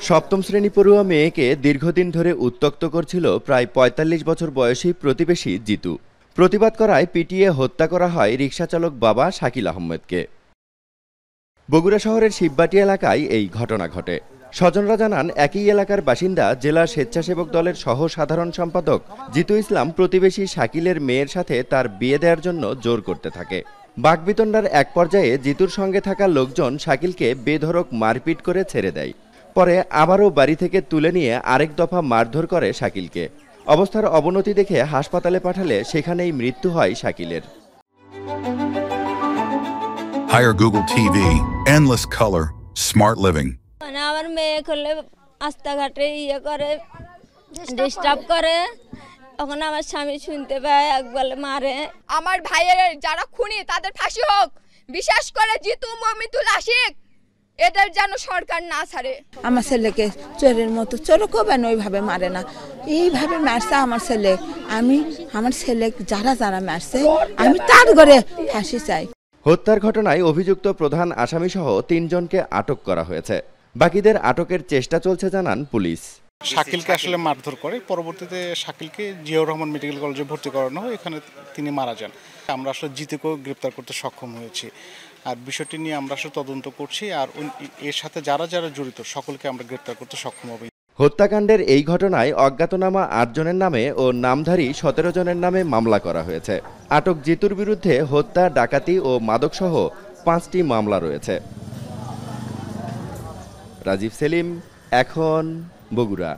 সপ্তম শ্রেণী পড়ুয়া মেয়েকে দীর্ঘদিন ধরে উত্ত্যক্ত করছিল প্রায় ৪৫ বছর বয়সী প্রতিবেশী জিতু। প্রতিবাদ করায় পিটিয়ে হত্যা করা হয় রিকশাচালক বাবা শাকিল আহমেদকে। বগুড়া শহরের শিববাটি এলাকায় এই ঘটনা ঘটে। স্বজনরা জানান, একই এলাকার বাসিন্দা জেলা স্বেচ্ছাসেবক দলের সহ সাধারণ সম্পাদক জিতু ইসলাম প্রতিবেশী শাকিলের মেয়ের সাথে তার বিয়ে দেওয়ার জন্য জোর করতে থাকে। বাকবিতণ্ডার এক পর্যায়ে জিতুর সঙ্গে থাকা লোকজন শাকিলকে বেধড়ক মারপিট করে ছেড়ে দেয়। পরে আবারও বাড়ি থেকে তুলে নিয়ে আরেক দফা মারধর করে শাকিলকে। অবস্থার অবনতি দেখে হাসপাতালে পাঠালে সেখানেই মৃত্যু হয় শাকিলের। Hire Google TV, endless color, smart living. মানে আমার মেয়ে করলে রাস্তাঘাটে করে ডিস্টার্ব করে, তখন আমার স্বামী শুনতে পায়, একবার মারে। আমার ভাইয়ের যারা খুনি তাদের ফাঁসি হোক, বিশেষ করে জিতু মমিতুল আশিক, এদের যেন সরকার না ছাড়ে। আমার ছেলেকে চোরের মতো চোরকেও বেন ওইভাবে মারে না, এইভাবে মারছে আমার ছেলে। আমার ছেলে যারা যারা মারছে আমি তার ঘরে ফাঁসি চাই। হত্যার ঘটনায় অভিযুক্ত প্রধান আসামিসহ ৩ জনকে আটক করা হয়েছে। বাকিদের আটকের চেষ্টা চলছে জানান পুলিশ। শাকিলকে আসলে মারধর করে, পরবর্তীতে শাকিলকে জিয়াউর রহমান মেডিকেল কলেজে ভর্তি করানো হয়, এখানে তিনি মারা যান। আমরা আসলে জিতুকেও গ্রেপ্তার করতে সক্ষম হয়েছি, আর বিষয়টি নিয়ে আমরা আসলে তদন্ত করছি, আর এর সাথে যারা যারা জড়িত সকলকে আমরা গ্রেপ্তার করতে সক্ষম হব। হত্যাকাণ্ডের এই ঘটনায় অজ্ঞাতনামা ৮ জনের নামে ও নামধারী ১৭ জনের নামে মামলা করা হয়েছে। আটক জিতুর বিরুদ্ধে হত্যা, ডাকাতি ও মাদকসহ ৫টি মামলা রয়েছে। রাজীব সেলিম, এখন, বগুড়া।